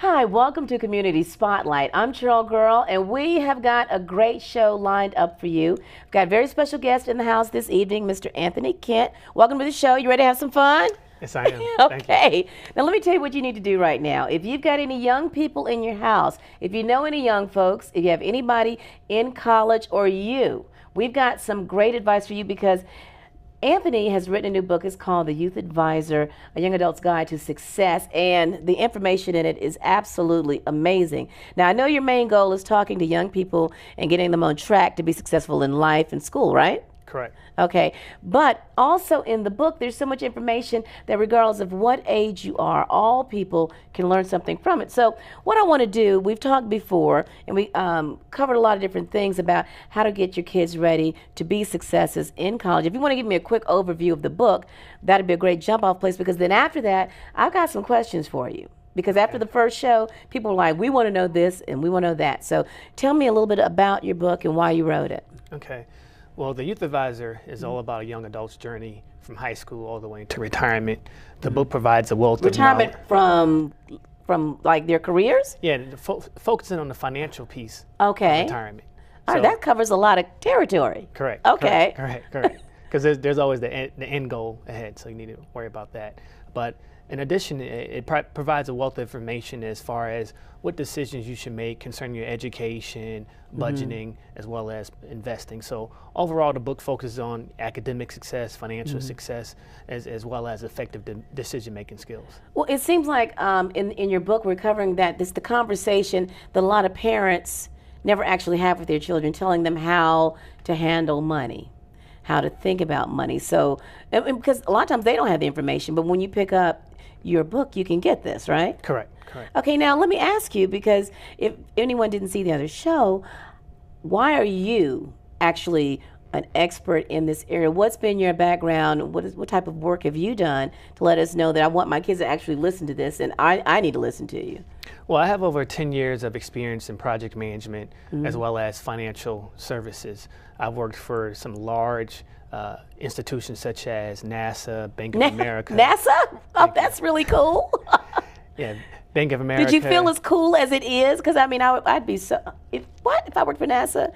Hi, welcome to Community Spotlight. I'm Chirl Girl, and we have got a great show lined up for you. We've got a very special guest in the house this evening, Mr. Anthony Kent. Welcome to the show. You ready to have some fun? Yes, I am. Okay. Now, let me tell you what you need to do right now. If you've got any young people in your house, if you know any young folks, if you have anybody in college or we've got some great advice for you because Anthony has written a new book. It's called The Youth Advisor, A Young Adult's Guide to Success, and the information in it is absolutely amazing. Now, I know your main goal is talking to young people and getting them on track to be successful in life and school, right? Correct. Okay, but also in the book, there's so much information that regardless of what age you are, all people can learn something from it. So what I want to do, we've talked before, and we covered a lot of different things about how to get your kids ready to be successes in college. If you want to give me a quick overview of the book, that'd be a great jump off place, because then after that, I've got some questions for you. Because after the first show, people were like, we want to know this and we want to know that. So tell me a little bit about your book and why you wrote it. Okay. Well, the Youth Advisor is all about a young adult's journey from high school all the way to retirement. The book provides a wealth of knowledge. Retirement from like their careers? Yeah, focusing on the financial piece of retirement. All right, that covers a lot of territory. Correct. Okay. Correct. Because there's always the end goal ahead, so you need to worry about that. But in addition, it provides a wealth of information as far as what decisions you should make concerning your education, budgeting, as well as investing. So overall, the book focuses on academic success, financial success, as well as effective decision-making skills. Well, it seems like in your book we're covering that the conversation that a lot of parents never actually have with their children, telling them how to handle money, how to think about money. So, because a lot of times they don't have the information, but when you pick up your book, you can get this, right? Correct. Okay, now let me ask you, because if anyone didn't see the other show, why are you actually an expert in this area? What's been your background? What type of work have you done to let us know that I want my kids to actually listen to this, and I need to listen to you? Well, I have over 10 years of experience in project management as well as financial services. I've worked for some large institutions such as NASA, Bank of America. NASA? Oh, that's really cool. Yeah, Bank of America. Did you feel as cool as it is? Because I mean, I'd be so. If I worked for NASA?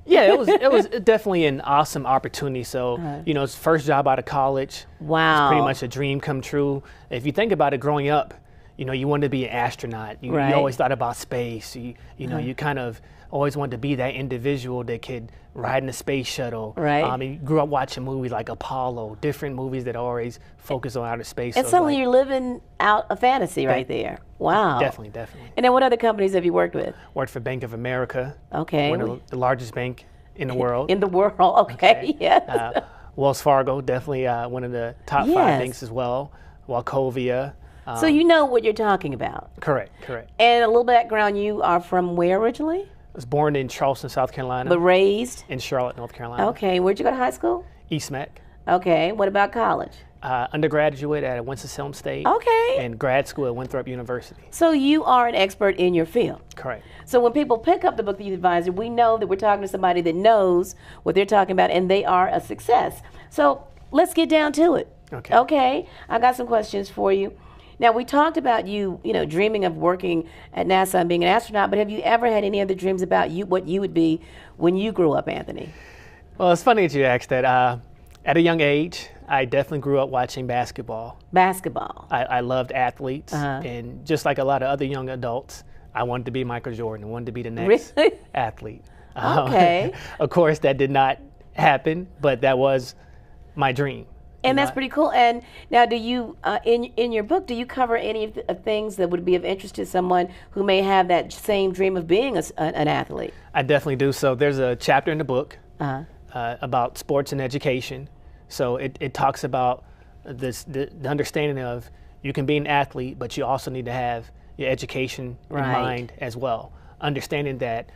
Yeah, it was definitely an awesome opportunity. So it's first job out of college. Wow. It's pretty much a dream come true. If you think about it, growing up, you wanted to be an astronaut. You always thought about space. You kind of always wanted to be that individual that could ride in a space shuttle. Right. You grew up watching movies like Apollo, different movies that always focus on outer space. And so suddenly you're living out a fantasy right there. Wow. Definitely. And then what other companies have you worked with? Worked for Bank of America. Okay. One of the largest bank in the world. In the world, okay. Yes. Wells Fargo, definitely one of the top 5 banks as well. Wachovia. So you know what you're talking about. Correct. And a little background, you are from where originally? I was born in Charleston, South Carolina. But raised? In Charlotte, North Carolina. Okay, where'd you go to high school? East Mac. Okay, what about college? Undergraduate at Winston-Salem State. Okay. And grad school at Winthrop University. So you are an expert in your field. Correct. So when people pick up the book, The Youth Advisor, we know that we're talking to somebody that knows what they're talking about, and they are a success. So let's get down to it. Okay, I got some questions for you. Now, we talked about you dreaming of working at NASA and being an astronaut, but have you ever had any other dreams about what you would be when you grew up, Anthony? Well, it's funny that you asked that. At a young age, I definitely grew up watching basketball. I loved athletes, and just like a lot of other young adults, I wanted to be Michael Jordan. I wanted to be the next athlete. Okay. Of course, that did not happen, but that was my dream. And that's pretty cool. And now, do you, in your book, do you cover any of the things that would be of interest to someone who may have that same dream of being an athlete? I definitely do. So there's a chapter in the book about sports and education. So it talks about the understanding of you can be an athlete, but you also need to have your education in mind as well. Understanding that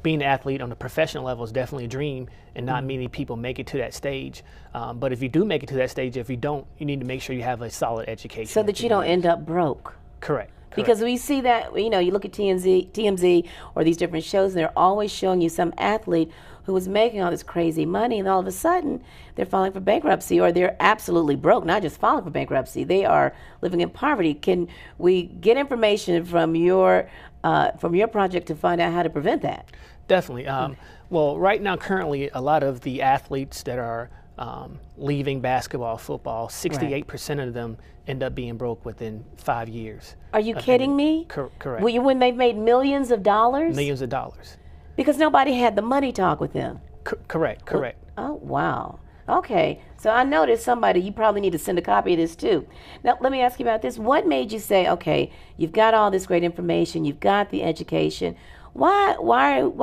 being an athlete on a professional level is definitely a dream, and not many people make it to that stage. But if you do make it to that stage, if you don't, you need to make sure you have a solid education. So that you don't end up broke. Correct. Because we see that, you look at TMZ or these different shows, and they're always showing you some athlete who was making all this crazy money, and all of a sudden they're filing for bankruptcy, or they're absolutely broke, not just filing for bankruptcy, they are living in poverty. Can we get information from your project to find out how to prevent that? Definitely. Well, right now, currently, a lot of the athletes that are leaving basketball, football, 68% of them end up being broke within 5 years. Are you kidding me? Correct. When they've made millions of dollars? Millions of dollars. Because nobody had the money talk with them. Correct. Oh, wow. Okay. So I noticed somebody, you probably need to send a copy of this too. Now, let me ask you about this. What made you say, okay, you've got all this great information, you've got the education. Why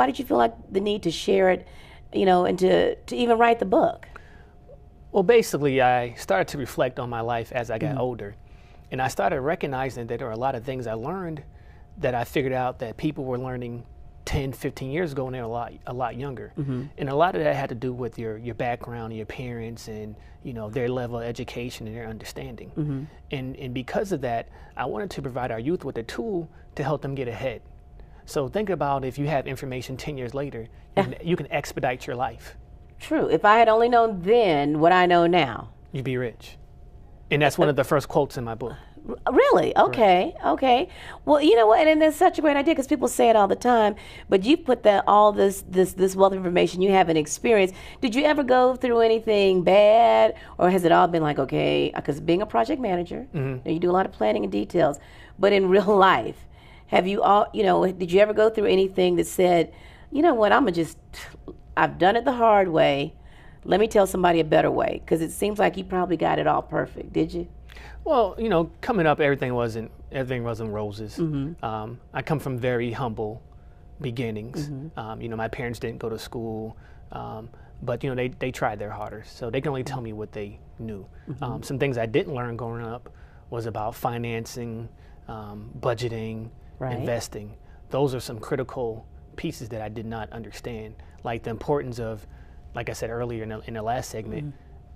did you feel like the need to share it, and to even write the book? Well, basically, I started to reflect on my life as I got older. And I started recognizing that there were a lot of things I learned that I figured out that people were learning 10, 15 years ago when they were a lot younger. And a lot of that had to do with your background, your parents, and their level of education and their understanding. And because of that, I wanted to provide our youth with a tool to help them get ahead. So think about if you have information 10 years later, you can expedite your life. True. If I had only known then what I know now. You'd be rich. And that's one of the first quotes in my book. Really? Okay. Correct. Okay. Well, you know what? And that's such a great idea because people say it all the time. But you put all this wealth of information you haven't experienced. Did you ever go through anything bad, or has it all been like, okay? Because being a project manager, you do a lot of planning and details. But in real life, have you did you ever go through anything that said, you know what? I've done it the hard way. Let me tell somebody a better way, because it seems like you probably got it all perfect. Did you? Well, coming up, everything wasn't roses. I come from very humble beginnings. My parents didn't go to school, but they tried their hardest. So they can only tell me what they knew. Some things I didn't learn growing up was about financing, budgeting, investing. Those are some critical pieces that I did not understand, like the importance of, like I said earlier in the last segment,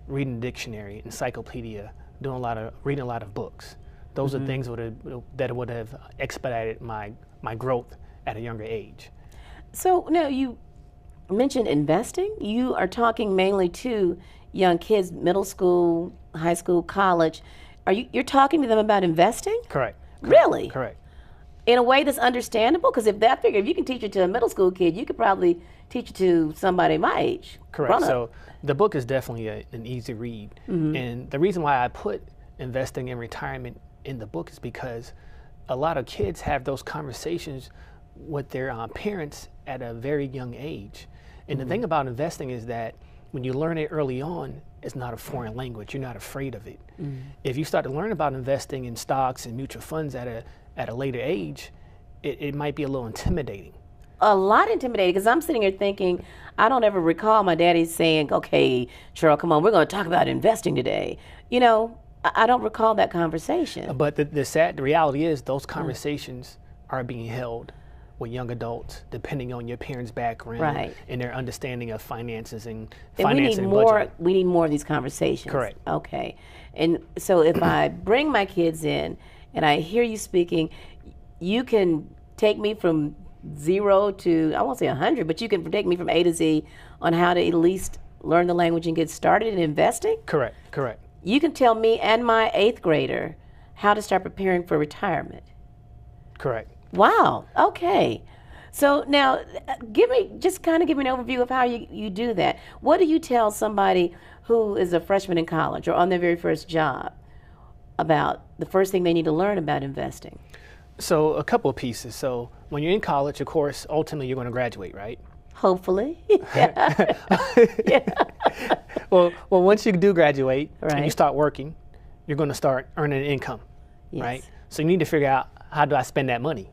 reading a dictionary, encyclopedia, reading a lot of books. Those are things that would have expedited my growth at a younger age. So now you mentioned investing. You are talking mainly to young kids, middle school, high school, college. You're talking to them about investing? Correct. Really? Correct. In a way that's understandable? Because if you can teach it to a middle school kid, you could probably teach it to somebody my age. Correct. So the book is definitely an easy read. And the reason why I put investing in retirement in the book is because a lot of kids have those conversations with their parents at a very young age. And the thing about investing is that when you learn it early on, it's not a foreign language. You're not afraid of it. If you start to learn about investing in stocks and mutual funds at a later age, it might be a little intimidating. A lot intimidating, because I'm sitting here thinking, I don't ever recall my daddy saying, okay, Chirl, come on, we're going to talk about investing today. I don't recall that conversation. But the reality is those conversations are being held with young adults, depending on your parents' background and their understanding of finances and budgeting. We need more of these conversations. Correct. Okay. And so if I bring my kids in and I hear you speaking, you can take me from 0 to, I won't say 100, but you can take me from A to Z on how to at least learn the language and get started in investing? Correct. You can tell me and my 8th grader how to start preparing for retirement. Correct. Wow. Okay. So now, give me an overview of how you do that. What do you tell somebody who is a freshman in college or on their very first job about the first thing they need to learn about investing? So a couple of pieces. So when you're in college, of course, ultimately you're going to graduate, right? Hopefully. Well, once you do graduate and you Right. start working, you're going to start earning an income, Yes. right? So you need to figure out, how do I spend that money,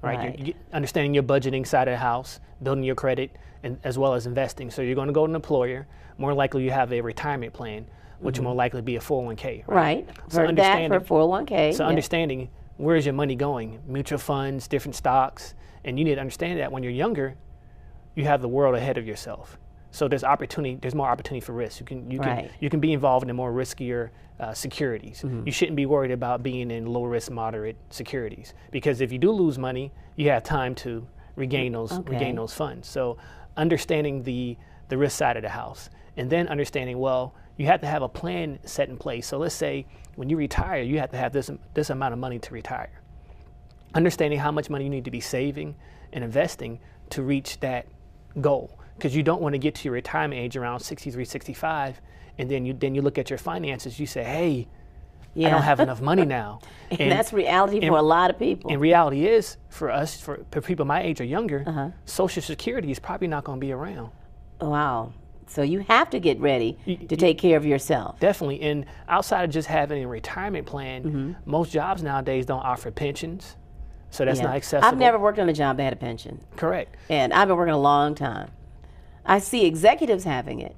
right? Right. You're understanding your budgeting side of the house, building your credit, and as well as investing. So you're going to go to an employer. More likely you have a retirement plan, which will more likely be a 401k, right? Right. So For that, for 401k. So yeah. understanding where is your money going, mutual funds, different stocks, and you need to understand that when you're younger, you have the world ahead of yourself. So there's more opportunity for risk. You can be involved in more riskier securities. You shouldn't be worried about being in low risk, moderate securities, because if you do lose money, you have time to regain those funds. So understanding the risk side of the house, and then understanding, well, you have to have a plan set in place. So let's say when you retire, you have to have this amount of money to retire. Understanding how much money you need to be saving and investing to reach that goal, because you don't want to get to your retirement age around 63, 65, and then you look at your finances, you say, hey, I don't have enough money now. And that's reality for a lot of people. And reality is, for us, for people my age or younger, Social Security is probably not going to be around. Wow. So you have to get ready to take care of yourself. Definitely. And outside of just having a retirement plan, most jobs nowadays don't offer pensions. So that's not accessible. I've never worked on a job that had a pension. Correct. And I've been working a long time. I see executives having it,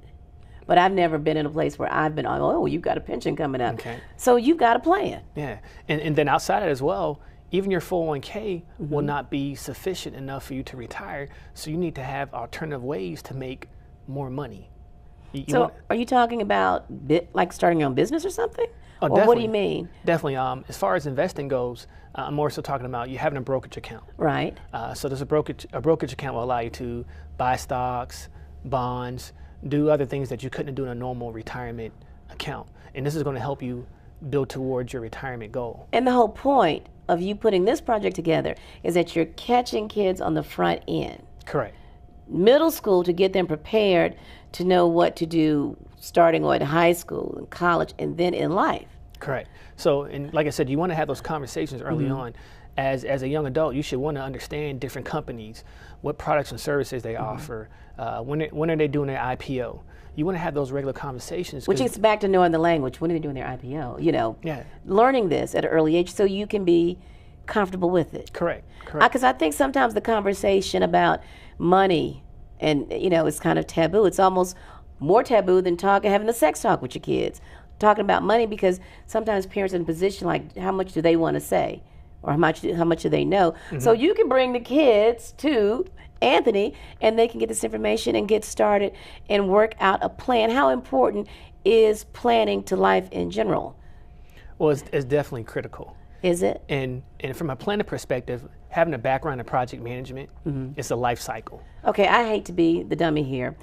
but I've never been in a place where I've been, oh, you've got a pension coming up. Okay. So you've got a plan. Yeah. And then outside of it as well, even your 401k will not be sufficient enough for you to retire. So you need to have alternative ways to make more money. So are you talking about like starting your own business or something? Oh, or what do you mean? Definitely. As far as investing goes, I'm more so talking about you having a brokerage account. Right. So there's a brokerage account will allow you to buy stocks, bonds, do other things that you couldn't do in a normal retirement account. And this is going to help you build towards your retirement goal. And the whole point of you putting this project together is that you're catching kids on the front end. Correct. Middle school to get them prepared to know what to do starting at high school and college and then in life. Correct. So, and like I said, you want to have those conversations early on. As a young adult, you should want to understand different companies, what products and services they offer, when are they doing their IPO. You want to have those regular conversations. Which gets back to knowing the language. When are they doing their IPO? You know, learning this at an early age so you can be comfortable with it. Correct. Because I think sometimes the conversation about money and, it's kind of taboo. It's almost more taboo than having the sex talk with your kids. Talking about money, because sometimes parents are in a position like, how much do they want to say? Or how much do they know? So you can bring the kids to Anthony and they can get this information and get started and work out a plan. How important is planning to life in general? Well, it's definitely critical. Is it? And from a planning perspective, having a background in project management, it's a life cycle. Okay, I hate to be the dummy here.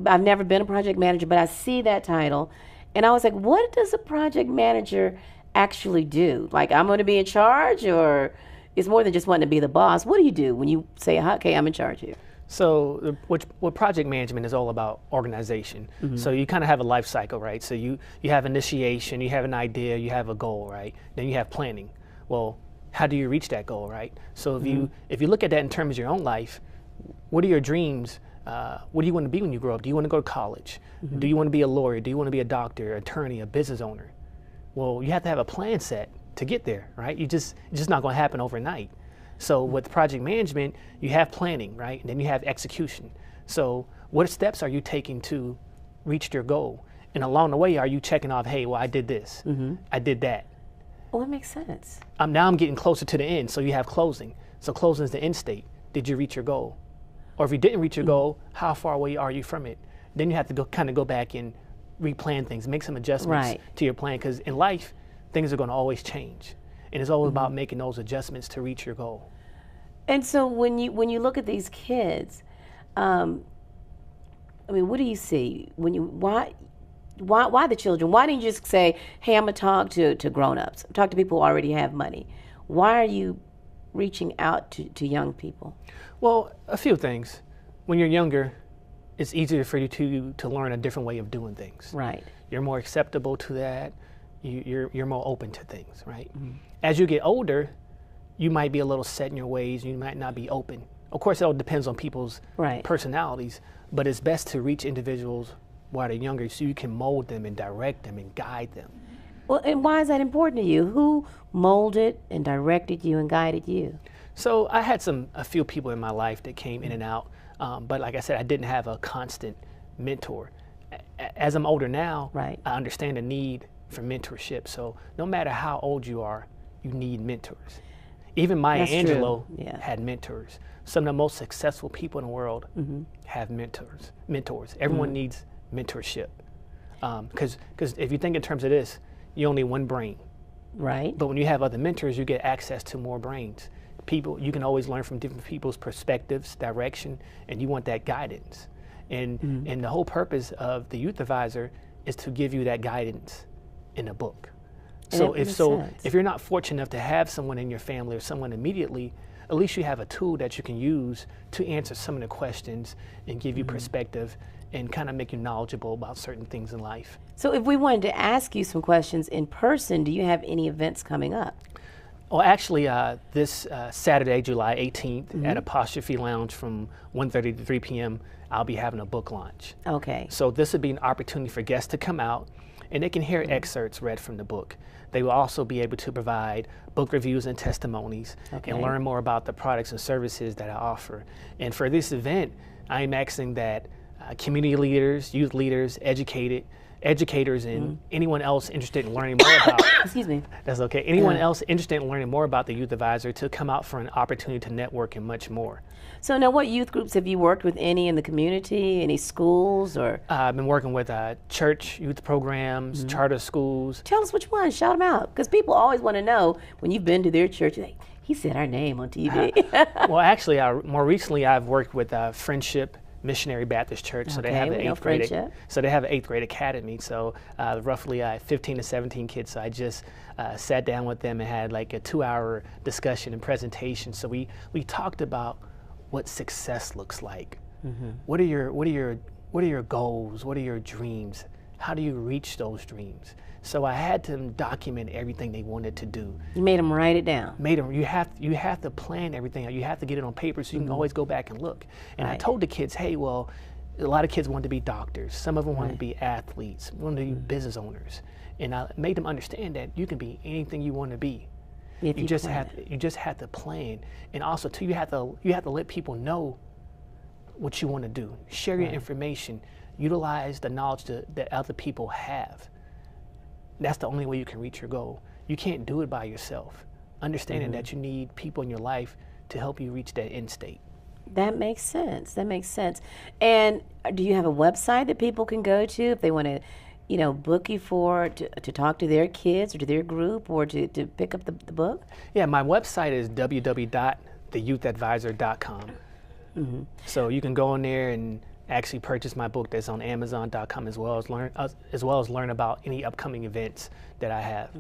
I've never been a project manager, but I see that title and I was like, what does a project manager actually do? Like, I'm going to be in charge, or it's more than just wanting to be the boss? What do you do when you say, okay, I'm in charge here? So what project management is all about organization. So you kind of have a life cycle, right? So you have initiation, you have an idea, you have a goal, right? Then you have planning. Well, how do you reach that goal, right? So if you look at that in terms of your own life, what are your dreams? What do you want to be when you grow up? Do you want to go to college? Do you want to be a lawyer? Do you want to be a doctor, attorney, a business owner? Well, you have to have a plan set to get there, right? It's just not going to happen overnight. So with project management, you have planning, right? And then you have execution. So what steps are you taking to reach your goal? And along the way, are you checking off, hey, well, I did this, I did that. Well, that makes sense. Now I'm getting closer to the end, so you have closing. So closing is the end state. Did you reach your goal? Or if you didn't reach your goal, how far away are you from it? Then you have to go back and replan things, make some adjustments to your plan, because in life, things are going to always change. And it's always about making those adjustments to reach your goal. And so when you look at these kids, I mean, what do you see? Why the children? Why didn't you just say, hey, I'm going to talk to grown-ups, talk to people who already have money? Why are you reaching out to young people? Well, a few things. When you're younger, it's easier for you to learn a different way of doing things. Right. You're more acceptable to that. You're more open to things, right? As you get older, you might be a little set in your ways. You might not be open. Of course, it all depends on people's personalities, but it's best to reach individuals while they're younger so you can mold them and direct them and guide them. Well, and why is that important to you? Who molded and directed you and guided you? So I had a few people in my life that came in and out, but like I said, I didn't have a constant mentor. As I'm older now, I understand the need for mentorship. So no matter how old you are, you need mentors. Even Maya Angelou had mentors. Some of the most successful people in the world have mentors. Everyone needs mentorship. Because if you think in terms of this, you only one brain. Right. But when you have other mentors, you get access to more brains. people, you can always learn from different people's perspectives, direction, and you want that guidance. And the whole purpose of the youth advisor is to give you that guidance in a book. So if you're not fortunate enough to have someone in your family or someone immediately, at least you have a tool that you can use to answer some of the questions and give you perspective and kind of make you knowledgeable about certain things in life. So if we wanted to ask you some questions in person, do you have any events coming up? Well, actually, this Saturday, July 18th, at Apostrophe Lounge from 1:30 to 3 p.m., I'll be having a book launch. Okay. So this would be an opportunity for guests to come out, and they can hear excerpts read from the book. They will also be able to provide book reviews and testimonies and learn more about the products and services that I offer. And for this event, I am asking that community leaders, youth leaders, educators, and anyone else interested in learning more about excuse me. That's okay. Anyone else interested in learning more about the youth advisor to come out for an opportunity to network and much more. So now, what youth groups have you worked with? Any in the community? Any schools? Or I've been working with church youth programs, charter schools. Tell us which one. Shout them out, because people always want to know when you've been to their church. Like, he said our name on TV. Well, actually, more recently, I've worked with Friendship Missionary Baptist Church. So they have an eighth grade. So they have an 8th grade academy. So roughly 15 to 17 kids. So I just sat down with them and had like a 2-hour discussion and presentation. So we talked about what success looks like. What are your goals? What are your dreams? How do you reach those dreams? So I had them document everything they wanted to do. You made them write it down. You have to plan everything out. You have to get it on paper so you can always go back and look. And I told the kids, hey, well, a lot of kids wanted to be doctors. Some of them wanted to be athletes, wanted to be business owners. And I made them understand that you can be anything you want to be. You just have to plan. And also too, you have to let people know what you want to do. Share your information. Utilize the knowledge that other people have. That's the only way you can reach your goal. You can't do it by yourself. Understanding that you need people in your life to help you reach that end state. That makes sense. That makes sense. And do you have a website that people can go to if they want to, book you to talk to their kids or to their group or to pick up the book? Yeah, my website is www.theyouthadvisor.com. So you can go in there and actually purchase my book that's on Amazon.com as well as learn about any upcoming events that I have.